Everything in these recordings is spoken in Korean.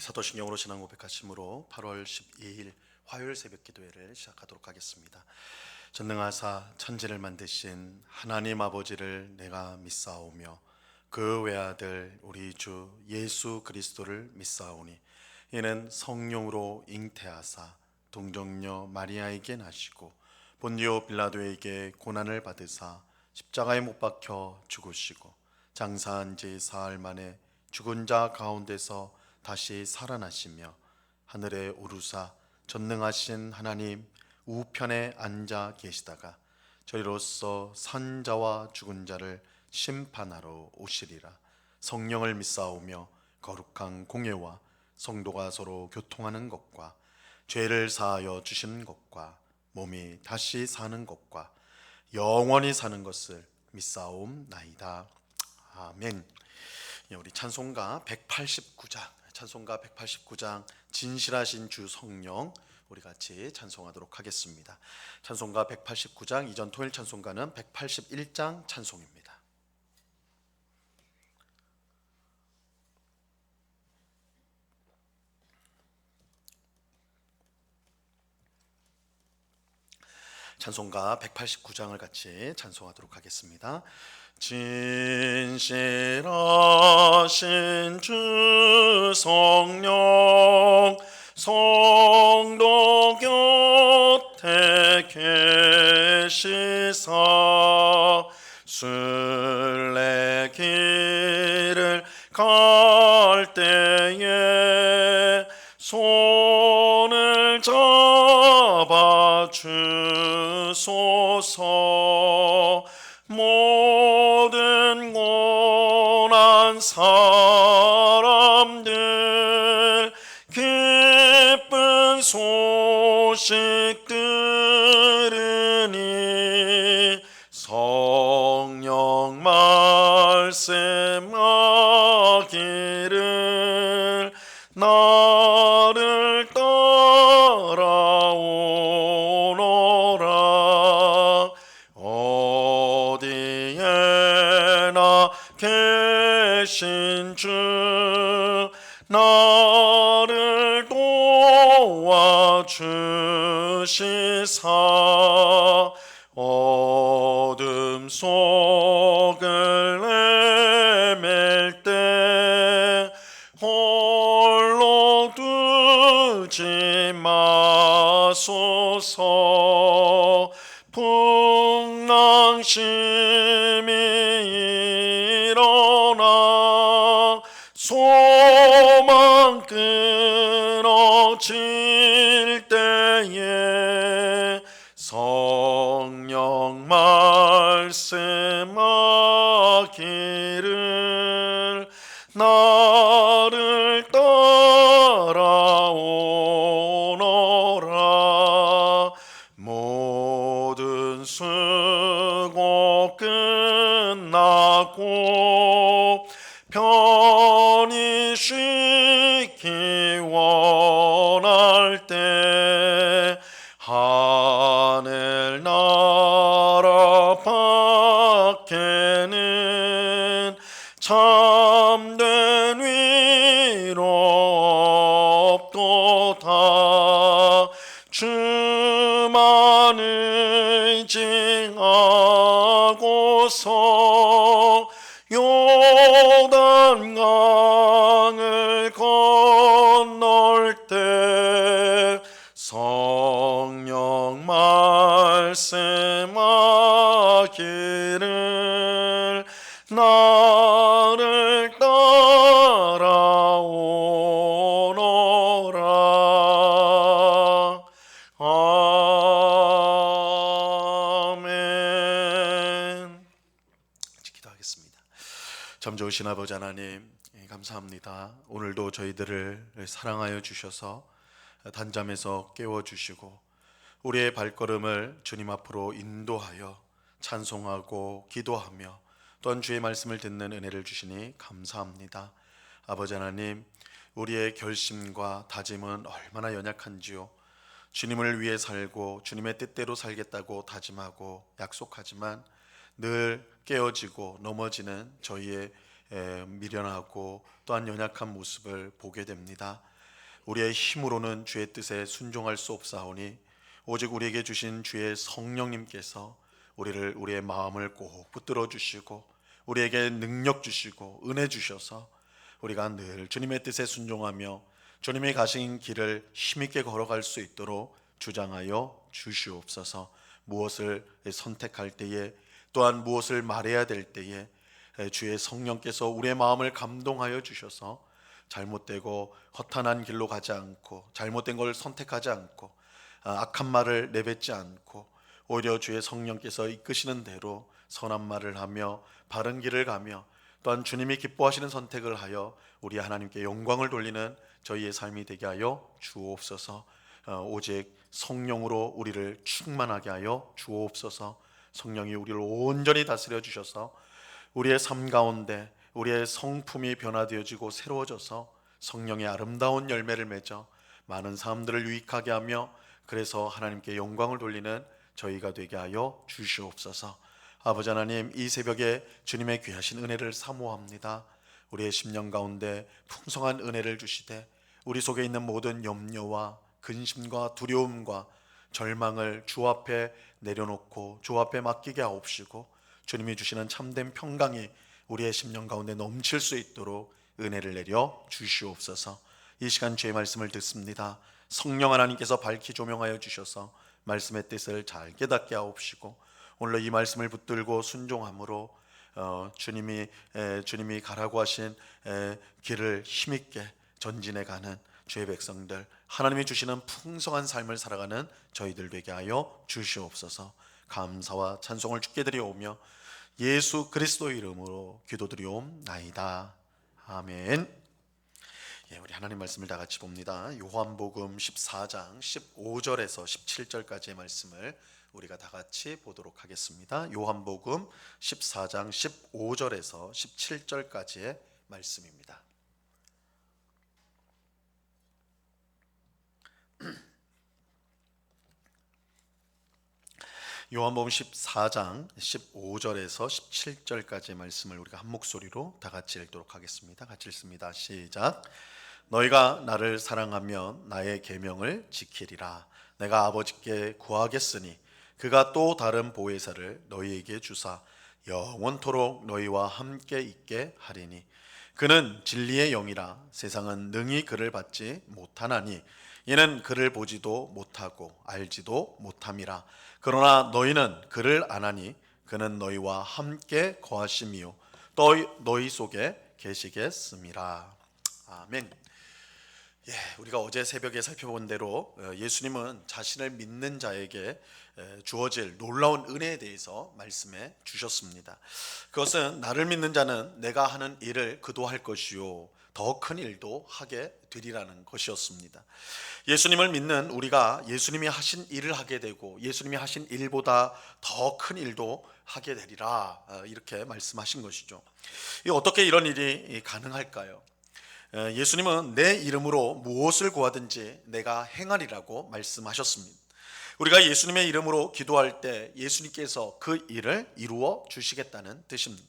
사도신경으로 신앙 고백하심으로 8월 12일 화요일 새벽 기도회를 시작하도록 하겠습니다. 전능하사 천지를 만드신 하나님 아버지를 내가 믿사오며 그 외아들 우리 주 예수 그리스도를 믿사오니 이는 성령으로 잉태하사 동정녀 마리아에게 나시고 본디오 빌라도에게 고난을 받으사 십자가에 못 박혀 죽으시고 장사한 지 사흘 만에 죽은 자 가운데서 다시 살아나시며 하늘에 오르사 전능하신 하나님 우편에 앉아 계시다가 저희로서 산 자와 죽은 자를 심판하러 오시리라. 성령을 믿사오며 거룩한 공예와 성도가 서로 교통하는 것과 죄를 사하여 주시는 것과 몸이 다시 사는 것과 영원히 사는 것을 믿사옵나이다. 아멘. 우리 찬송가 189장 진실하신 주 성령 우리 같이 찬송하도록 하겠습니다. 찬송가 189장 이전 토요일 찬송가는 181장 찬송입니다. 찬송가 189장을 같이 찬송하도록 하겠습니다. 진실하신 주 성령 성도 곁에 계시사 순례길을 갈 때에 손을 잡아 주소서. 모든 고난 사람들 기쁜 소식 들으니 성령 말씀하기를 나를 따라오너라. 어디에나 계신 주 나를 도와주시사 어둠 속을 헤맬 때 홀로 두지 마소서. 풍랑심이 일어나 소망 끊어질 때에 성령 말씀하기를 나를 따라오너라. 모든 수고 끝나고 편히 쉬기 원할 때 하늘나라 밖에는 참된 위로 없도다. 주만 의지하고서 요단강을 건널 때 성령 말씀하기를 나를 따라오너라. 아멘. 기도하겠습니다. 참 좋으신 아버지 하나님, 감사합니다. 오늘도 저희들을 사랑하여 주셔서 단잠에서 깨워주시고 우리의 발걸음을 주님 앞으로 인도하여 찬송하고 기도하며 또한 주의 말씀을 듣는 은혜를 주시니 감사합니다. 아버지 하나님, 우리의 결심과 다짐은 얼마나 연약한지요. 주님을 위해 살고 주님의 뜻대로 살겠다고 다짐하고 약속하지만 늘 깨어지고 넘어지는 저희의 미련하고 또한 연약한 모습을 보게 됩니다. 우리의 힘으로는 주의 뜻에 순종할 수 없사오니 오직 우리에게 주신 주의 성령님께서 우리의 마음을 꼭 붙들어 주시고 우리에게 능력 주시고 은혜 주셔서 우리가 늘 주님의 뜻에 순종하며 주님이 가신 길을 힘있게 걸어갈 수 있도록 주장하여 주시옵소서. 무엇을 선택할 때에 또한 무엇을 말해야 될 때에 주의 성령께서 우리의 마음을 감동하여 주셔서 잘못되고 허탄한 길로 가지 않고 잘못된 걸 선택하지 않고 악한 말을 내뱉지 않고 오히려 주의 성령께서 이끄시는 대로 선한 말을 하며 바른 길을 가며 또한 주님이 기뻐하시는 선택을 하여 우리 하나님께 영광을 돌리는 저희의 삶이 되게 하여 주옵소서. 오직 성령으로 우리를 충만하게 하여 주옵소서. 성령이 우리를 온전히 다스려 주셔서 우리의 삶 가운데 우리의 성품이 변화되어지고 새로워져서 성령의 아름다운 열매를 맺어 많은 사람들을 유익하게 하며 그래서 하나님께 영광을 돌리는 저희가 되게 하여 주시옵소서. 아버지 하나님, 이 새벽에 주님의 귀하신 은혜를 사모합니다. 우리의 심령 가운데 풍성한 은혜를 주시되 우리 속에 있는 모든 염려와 근심과 두려움과 절망을 주 앞에 내려놓고 주 앞에 맡기게 하옵시고 주님이 주시는 참된 평강이 우리의 심령 가운데 넘칠 수 있도록 은혜를 내려 주시옵소서. 이 시간 주의 말씀을 듣습니다. 성령 하나님께서 밝히 조명하여 주셔서 말씀의 뜻을 잘 깨닫게 하옵시고 오늘 이 말씀을 붙들고 순종함으로 주님이 가라고 하신 길을 힘있게 전진해 가는 주의 백성들, 하나님이 주시는 풍성한 삶을 살아가는 저희들 되게 하여 주시옵소서. 감사와 찬송을 주께 드리오며 예수 그리스도의 이름으로 기도드리옵나이다. 아멘. 우리 하나님 말씀을 다 같이 봅니다. 요한복음 14장 15절에서 17절까지의 말씀을 우리가 다 같이 보도록 하겠습니다. 요한복음 14장 15절에서 17절까지의 말씀입니다. 요한복음 14장 15절에서 17절까지의 말씀을 우리가 한 목소리로 다 같이 읽도록 하겠습니다. 같이 읽습니다. 시작. 너희가 나를 사랑하면 나의 계명을 지키리라. 내가 아버지께 구하겠으니 그가 또 다른 보혜사를 너희에게 주사 영원토록 너희와 함께 있게 하리니 그는 진리의 영이라. 세상은 능히 그를 받지 못하나니 이는 그를 보지도 못하고 알지도 못함이라. 그러나 너희는 그를 아나니 그는 너희와 함께 거하심이요 또 너희 속에 계시겠음이라. 아멘. 우리가 어제 새벽에 살펴본 대로 예수님은 자신을 믿는 자에게 주어질 놀라운 은혜에 대해서 말씀해 주셨습니다. 그것은 나를 믿는 자는 내가 하는 일을 그도 할 것이요 더 큰 일도 하게 되리라는 것이었습니다. 예수님을 믿는 우리가 예수님이 하신 일을 하게 되고 예수님이 하신 일보다 더 큰 일도 하게 되리라, 이렇게 말씀하신 것이죠. 어떻게 이런 일이 가능할까요? 예수님은 내 이름으로 무엇을 구하든지 내가 행하리라고 말씀하셨습니다. 우리가 예수님의 이름으로 기도할 때 예수님께서 그 일을 이루어 주시겠다는 뜻입니다.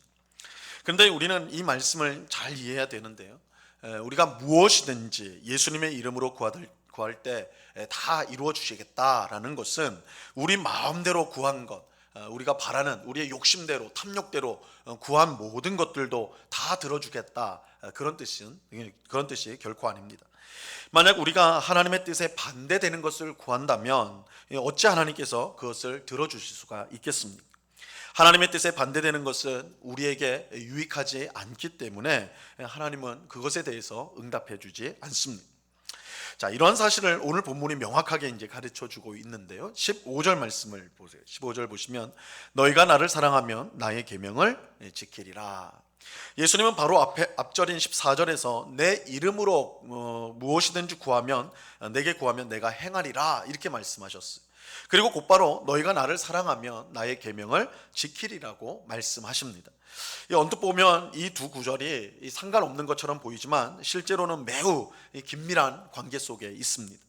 그런데 우리는 이 말씀을 잘 이해해야 되는데요, 우리가 무엇이든지 예수님의 이름으로 구할 때 다 이루어 주시겠다라는 것은 우리 마음대로 구한 것, 우리가 바라는 우리의 욕심대로 탐욕대로 구한 모든 것들도 다 들어주겠다, 그런 뜻이 결코 아닙니다. 만약 우리가 하나님의 뜻에 반대되는 것을 구한다면 어찌 하나님께서 그것을 들어주실 수가 있겠습니까? 하나님의 뜻에 반대되는 것은 우리에게 유익하지 않기 때문에 하나님은 그것에 대해서 응답해 주지 않습니다. 자, 이런 사실을 오늘 본문이 명확하게 이제 가르쳐 주고 있는데요. 15절 말씀을 보세요. 15절 보시면 너희가 나를 사랑하면 나의 계명을 지키리라. 예수님은 바로 앞절인 14절에서 내 이름으로 무엇이든지 구하면 내게 구하면 내가 행하리라, 이렇게 말씀하셨어요. 그리고 곧바로 너희가 나를 사랑하면 나의 계명을 지키리라고 말씀하십니다. 언뜻 보면 이 두 구절이 상관없는 것처럼 보이지만 실제로는 매우 긴밀한 관계 속에 있습니다.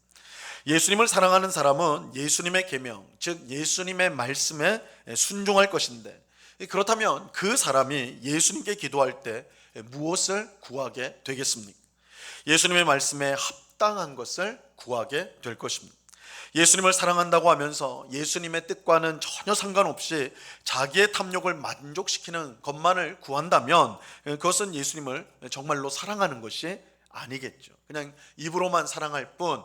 예수님을 사랑하는 사람은 예수님의 계명, 즉 예수님의 말씀에 순종할 것인데, 그렇다면 그 사람이 예수님께 기도할 때 무엇을 구하게 되겠습니까? 예수님의 말씀에 합당한 것을 구하게 될 것입니다. 예수님을 사랑한다고 하면서 예수님의 뜻과는 전혀 상관없이 자기의 탐욕을 만족시키는 것만을 구한다면 그것은 예수님을 정말로 사랑하는 것이 아니겠죠. 그냥 입으로만 사랑할 뿐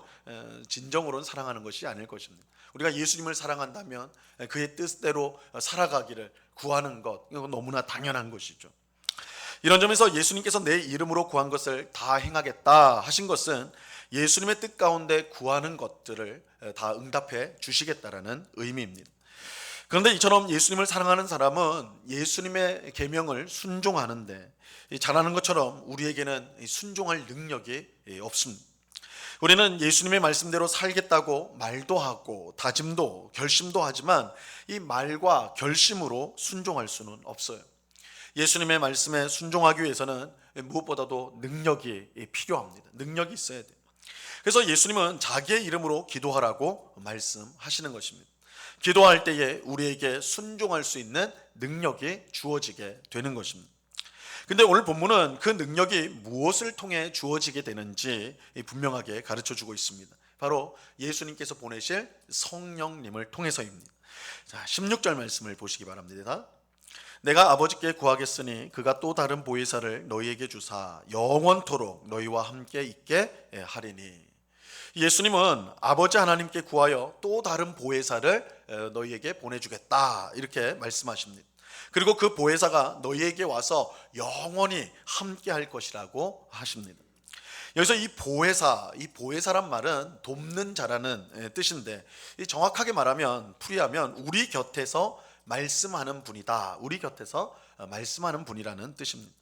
진정으로는 사랑하는 것이 아닐 것입니다. 우리가 예수님을 사랑한다면 그의 뜻대로 살아가기를 구하는 것, 이건 너무나 당연한 것이죠. 이런 점에서 예수님께서 내 이름으로 구한 것을 다 행하겠다 하신 것은 예수님의 뜻 가운데 구하는 것들을 다 응답해 주시겠다라는 의미입니다. 그런데 이처럼 예수님을 사랑하는 사람은 예수님의 계명을 순종하는데 잘하는 것처럼 우리에게는 순종할 능력이 없습니다. 우리는 예수님의 말씀대로 살겠다고 말도 하고 다짐도 결심도 하지만 이 말과 결심으로 순종할 수는 없어요. 예수님의 말씀에 순종하기 위해서는 무엇보다도 능력이 필요합니다. 능력이 있어야 돼요. 그래서 예수님은 자기의 이름으로 기도하라고 말씀하시는 것입니다. 기도할 때에 우리에게 순종할 수 있는 능력이 주어지게 되는 것입니다. 근데 오늘 본문은 그 능력이 무엇을 통해 주어지게 되는지 분명하게 가르쳐 주고 있습니다. 바로 예수님께서 보내실 성령님을 통해서입니다. 자, 16절 말씀을 보시기 바랍니다. 내가 아버지께 구하겠으니 그가 또 다른 보혜사를 너희에게 주사 영원토록 너희와 함께 있게 하리니. 예수님은 아버지 하나님께 구하여 또 다른 보혜사를 너희에게 보내주겠다 이렇게 말씀하십니다. 그리고 그 보혜사가 너희에게 와서 영원히 함께 할 것이라고 하십니다. 여기서 이 보혜사란 말은 돕는 자라는 뜻인데 정확하게 말하면 풀이하면 우리 곁에서 말씀하는 분이다. 우리 곁에서 말씀하는 분이라는 뜻입니다.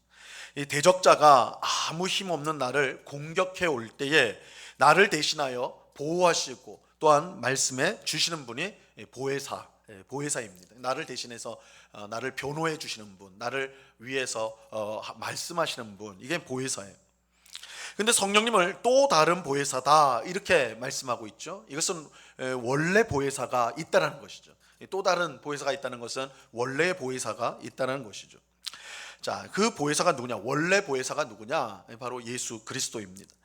이 대적자가 아무 힘없는 나를 공격해 올 때에 나를 대신하여 보호하시고 또한 말씀해 주시는 분이 보혜사입니다. 나를 대신해서 나를 변호해 주시는 분, 나를 위해서 말씀하시는 분, 이게 보혜사예요. 근데 성령님을 또 다른 보혜사다 이렇게 말씀하고 있죠. 이것은 원래 보혜사가 있다는 것이죠. 또 다른 보혜사가 있다는 것은 원래 보혜사가 있다는 것이죠. 자, 그 보혜사가 누구냐? 원래 보혜사가 누구냐? 바로 예수 그리스도입니다.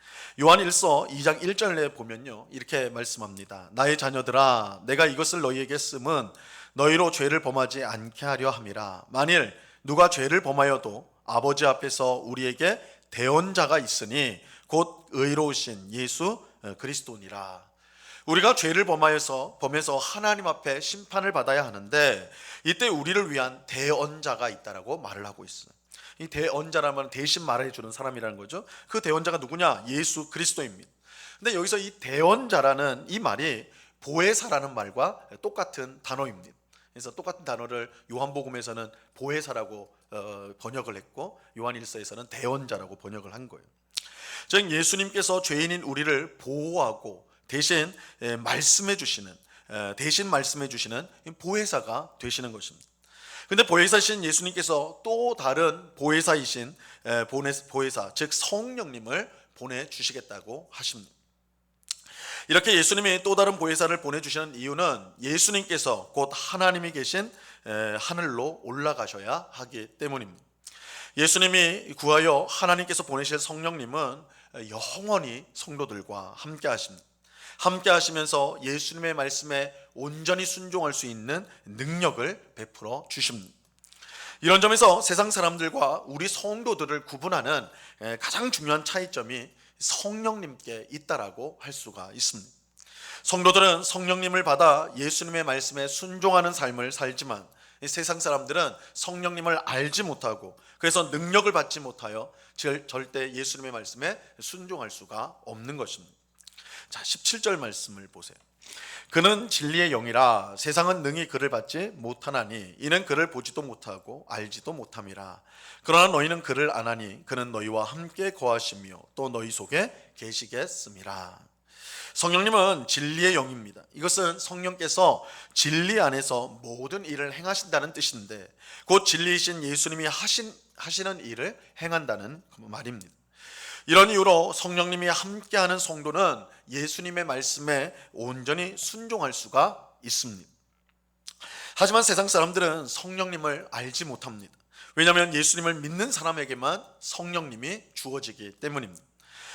요한 1서 2장 1절에 보면요, 이렇게 말씀합니다. 나의 자녀들아, 내가 이것을 너희에게 쓰면 너희로 죄를 범하지 않게 하려 함이라. 만일 누가 죄를 범하여도 아버지 앞에서 우리에게 대언자가 있으니 곧 의로우신 예수 그리스도니라. 우리가 죄를 범해서 하나님 앞에 심판을 받아야 하는데 이때 우리를 위한 대언자가 있다라고 말을 하고 있어요. 이 대언자라면 대신 말해주는 사람이라는 거죠. 그 대언자가 누구냐? 예수 그리스도입니다. 근데 여기서 이 대언자라는 이 말이 보혜사라는 말과 똑같은 단어입니다. 그래서 똑같은 단어를 요한복음에서는 보혜사라고 번역을 했고 요한일서에서는 대언자라고 번역을 한 거예요. 즉 예수님께서 죄인인 우리를 보호하고 대신 말씀해 주시는 보혜사가 되시는 것입니다. 근데 보혜사신 예수님께서 또 다른 보혜사이신 보혜사, 즉 성령님을 보내주시겠다고 하십니다. 이렇게 예수님이 또 다른 보혜사를 보내주시는 이유는 예수님께서 곧 하나님이 계신 하늘로 올라가셔야 하기 때문입니다. 예수님이 구하여 하나님께서 보내실 성령님은 영원히 성도들과 함께 하십니다. 함께 하시면서 예수님의 말씀에 온전히 순종할 수 있는 능력을 베풀어 주십니다. 이런 점에서 세상 사람들과 우리 성도들을 구분하는 가장 중요한 차이점이 성령님께 있다라고 할 수가 있습니다. 성도들은 성령님을 받아 예수님의 말씀에 순종하는 삶을 살지만 세상 사람들은 성령님을 알지 못하고 그래서 능력을 받지 못하여 절대 예수님의 말씀에 순종할 수가 없는 것입니다. 자, 17절 말씀을 보세요. 그는 진리의 영이라 세상은 능히 그를 받지 못하나니 이는 그를 보지도 못하고 알지도 못함이라. 그러나 너희는 그를 아나니 그는 너희와 함께 거하시며 또 너희 속에 계시겠음이라. 성령님은 진리의 영입니다. 이것은 성령께서 진리 안에서 모든 일을 행하신다는 뜻인데 곧 진리이신 예수님이 하시는 일을 행한다는 말입니다. 이런 이유로 성령님이 함께하는 성도는 예수님의 말씀에 온전히 순종할 수가 있습니다. 하지만 세상 사람들은 성령님을 알지 못합니다. 왜냐하면 예수님을 믿는 사람에게만 성령님이 주어지기 때문입니다.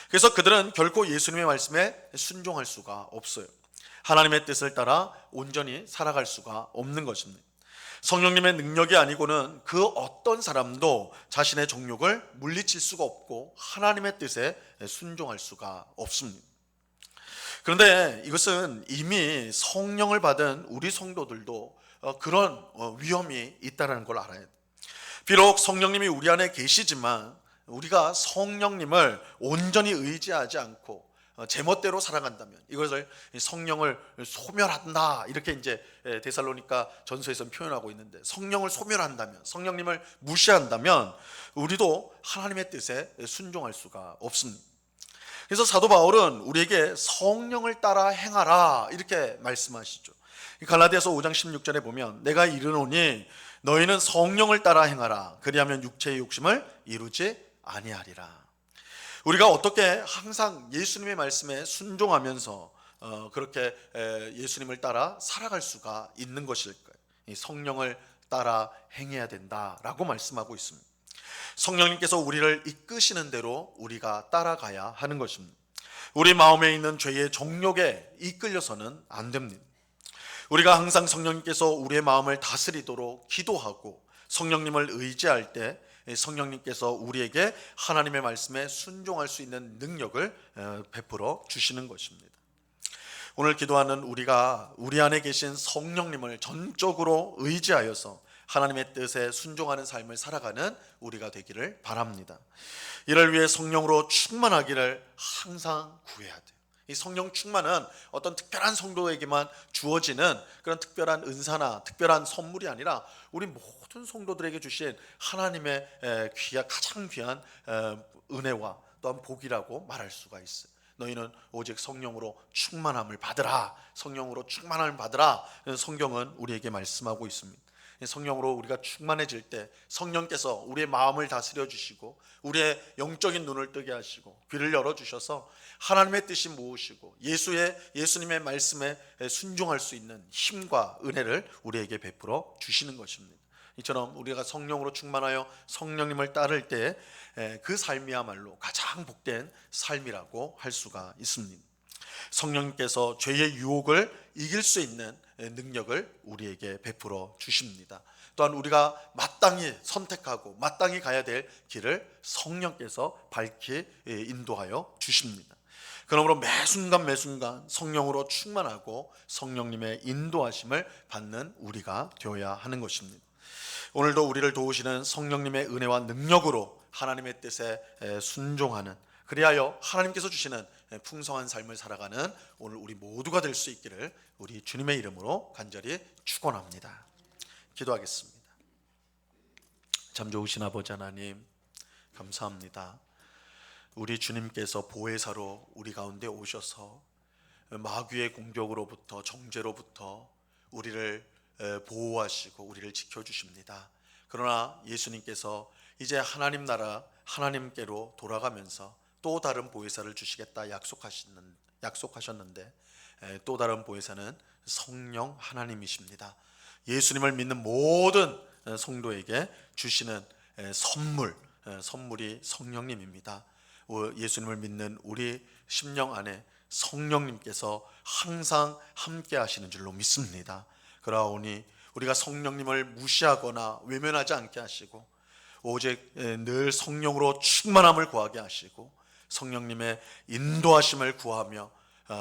그래서 그들은 결코 예수님의 말씀에 순종할 수가 없어요. 하나님의 뜻을 따라 온전히 살아갈 수가 없는 것입니다. 성령님의 능력이 아니고는 그 어떤 사람도 자신의 정욕을 물리칠 수가 없고 하나님의 뜻에 순종할 수가 없습니다. 그런데 이것은 이미 성령을 받은 우리 성도들도 그런 위험이 있다는 걸 알아야 돼요. 비록 성령님이 우리 안에 계시지만 우리가 성령님을 온전히 의지하지 않고 제멋대로 살아간다면, 이것을 성령을 소멸한다 이렇게 이제 데살로니가 전서에서는 표현하고 있는데, 성령을 소멸한다면, 성령님을 무시한다면 우리도 하나님의 뜻에 순종할 수가 없습니다. 그래서 사도 바울은 우리에게 성령을 따라 행하라 이렇게 말씀하시죠. 갈라디아서 5장 16절에 보면 내가 이르노니 너희는 성령을 따라 행하라 그리하면 육체의 욕심을 이루지 아니하리라. 우리가 어떻게 항상 예수님의 말씀에 순종하면서 그렇게 예수님을 따라 살아갈 수가 있는 것일까요? 이 성령을 따라 행해야 된다라고 말씀하고 있습니다. 성령님께서 우리를 이끄시는 대로 우리가 따라가야 하는 것입니다. 우리 마음에 있는 죄의 정욕에 이끌려서는 안 됩니다. 우리가 항상 성령님께서 우리의 마음을 다스리도록 기도하고 성령님을 의지할 때 성령님께서 우리에게 하나님의 말씀에 순종할 수 있는 능력을 베풀어 주시는 것입니다. 오늘 기도하는 우리가 우리 안에 계신 성령님을 전적으로 의지하여서 하나님의 뜻에 순종하는 삶을 살아가는 우리가 되기를 바랍니다. 이를 위해 성령으로 충만하기를 항상 구해야 돼요. 이 성령 충만은 어떤 특별한 성도에게만 주어지는 그런 특별한 은사나 특별한 선물이 아니라 우리 모든 성도들에게 주신 하나님의 가장 귀한 은혜와 또한 복이라고 말할 수가 있어요. 너희는 오직 성령으로 충만함을 받으라, 성령으로 충만함을 받으라. 성경은 우리에게 말씀하고 있습니다. 성령으로 우리가 충만해질 때 성령께서 우리의 마음을 다스려 주시고 우리의 영적인 눈을 뜨게 하시고 귀를 열어 주셔서 하나님의 뜻이 무엇이고 예수님의 말씀에 순종할 수 있는 힘과 은혜를 우리에게 베풀어 주시는 것입니다. 이처럼 우리가 성령으로 충만하여 성령님을 따를 때 그 삶이야말로 가장 복된 삶이라고 할 수가 있습니다. 성령님께서 죄의 유혹을 이길 수 있는 능력을 우리에게 베풀어 주십니다. 또한 우리가 마땅히 선택하고 마땅히 가야 될 길을 성령께서 밝히 인도하여 주십니다. 그러므로 매순간 성령으로 충만하고 성령님의 인도하심을 받는 우리가 되어야 하는 것입니다. 오늘도 우리를 도우시는 성령님의 은혜와 능력으로 하나님의 뜻에 순종하는, 그리하여 하나님께서 주시는 풍성한 삶을 살아가는 오늘 우리 모두가 될 수 있기를 우리 주님의 이름으로 간절히 축원합니다. 기도하겠습니다. 참 좋으신 아버지 하나님, 감사합니다. 우리 주님께서 보혜사로 우리 가운데 오셔서 마귀의 공격으로부터, 정죄로부터 우리를 보호하시고 우리를 지켜주십니다. 그러나 예수님께서 이제 하나님 나라 하나님께로 돌아가면서 또 다른 보혜사를 주시겠다 약속하셨는데 또 다른 보혜사는 성령 하나님이십니다. 예수님을 믿는 모든 성도에게 주시는 선물이 성령님입니다. 예수님을 믿는 우리 심령 안에 성령님께서 항상 함께 하시는 줄로 믿습니다. 그러하오니 우리가 성령님을 무시하거나 외면하지 않게 하시고 오직 늘 성령으로 충만함을 구하게 하시고 성령님의 인도하심을 구하며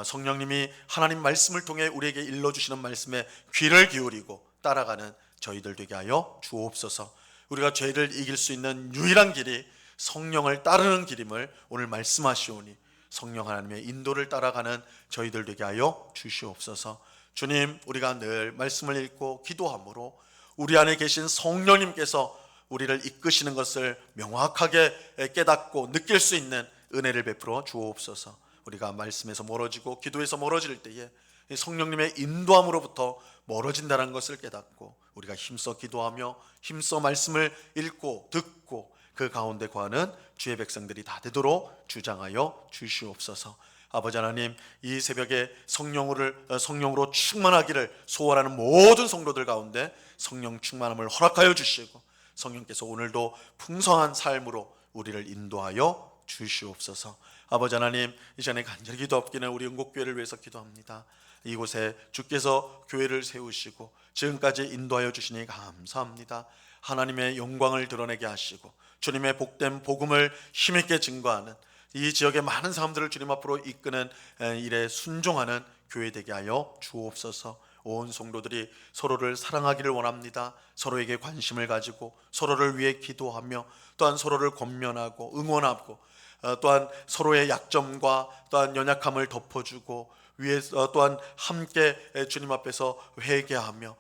성령님이 하나님 말씀을 통해 우리에게 일러주시는 말씀에 귀를 기울이고 따라가는 저희들 되게 하여 주옵소서. 우리가 죄를 이길 수 있는 유일한 길이 성령을 따르는 길임을 오늘 말씀하시오니 성령 하나님의 인도를 따라가는 저희들 되게 하여 주시옵소서. 주님, 우리가 늘 말씀을 읽고 기도함으로 우리 안에 계신 성령님께서 우리를 이끄시는 것을 명확하게 깨닫고 느낄 수 있는 은혜를 베풀어 주옵소서. 우리가 말씀에서 멀어지고 기도에서 멀어질 때에 성령님의 인도함으로부터 멀어진다는 것을 깨닫고 우리가 힘써 기도하며 힘써 말씀을 읽고 듣고 그 가운데 거하는 주의 백성들이 다 되도록 주장하여 주시옵소서. 아버지 하나님, 이 새벽에 성령으로 충만하기를 소원하는 모든 성도들 가운데 성령 충만함을 허락하여 주시고 성령께서 오늘도 풍성한 삶으로 우리를 인도하여 주시옵소서. 아버지 하나님, 이 시간에 간절히 기도하옵기는 우리 응곡교회를 위해서 기도합니다. 이곳에 주께서 교회를 세우시고 지금까지 인도하여 주시니 감사합니다. 하나님의 영광을 드러내게 하시고 주님의 복된 복음을 힘있게 증거하는 이 지역의 많은 사람들을 주님 앞으로 이끄는 일에 순종하는 교회 되게 하여 주옵소서. 온 성도들이 서로를 사랑하기를 원합니다. 서로에게 관심을 가지고 서로를 위해 기도하며 또한 서로를 권면하고 응원하고 또한 서로의 약점과 또한 연약함을 덮어주고 위에서 또한 함께 주님 앞에서 회개하며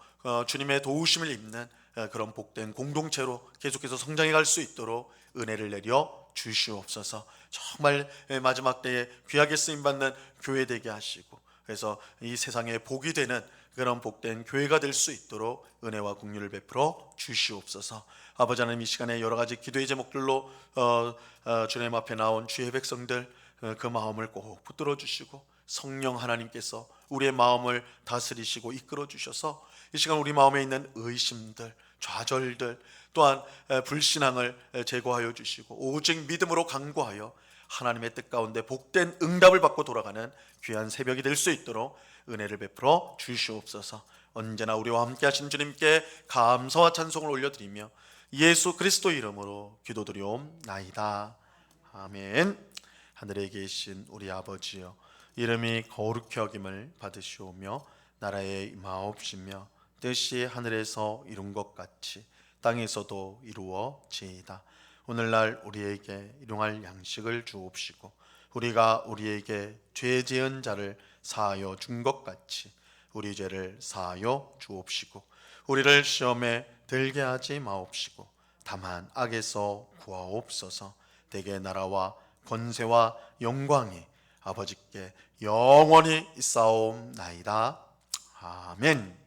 주님의 도우심을 입는 그런 복된 공동체로 계속해서 성장해 갈 수 있도록 은혜를 내려 주시옵소서. 정말 마지막 때에 귀하게 쓰임받는 교회 되게 하시고 그래서 이 세상에 복이 되는 그런 복된 교회가 될 수 있도록 은혜와 긍휼을 베풀어 주시옵소서. 아버지 하나님, 이 시간에 여러 가지 기도의 제목들로 주님 앞에 나온 주의 백성들 그 마음을 꼭 붙들어 주시고 성령 하나님께서 우리의 마음을 다스리시고 이끌어 주셔서 이 시간 우리 마음에 있는 의심들, 좌절들 또한 불신앙을 제거하여 주시고 오직 믿음으로 간구하여 하나님의 뜻 가운데 복된 응답을 받고 돌아가는 귀한 새벽이 될 수 있도록 은혜를 베풀어 주시옵소서. 언제나 우리와 함께 하신 주님께 감사와 찬송을 올려드리며 예수 그리스도 이름으로 기도드리옵나이다. 아멘. 하늘에 계신 우리 아버지여, 이름이 거룩히 여김을 받으시오며 나라의 임하옵시며 뜻이 하늘에서 이룬 것 같이 땅에서도 이루어지이다. 오늘날 우리에게 일용할 양식을 주옵시고 우리가 우리에게 죄 지은 자를 사하여 준 것 같이 우리 죄를 사하여 주옵시고 우리를 시험에 들게 하지 마옵시고 다만 악에서 구하옵소서. 대개 나라와 권세와 영광이 아버지께 영원히 있사옵나이다. 아멘.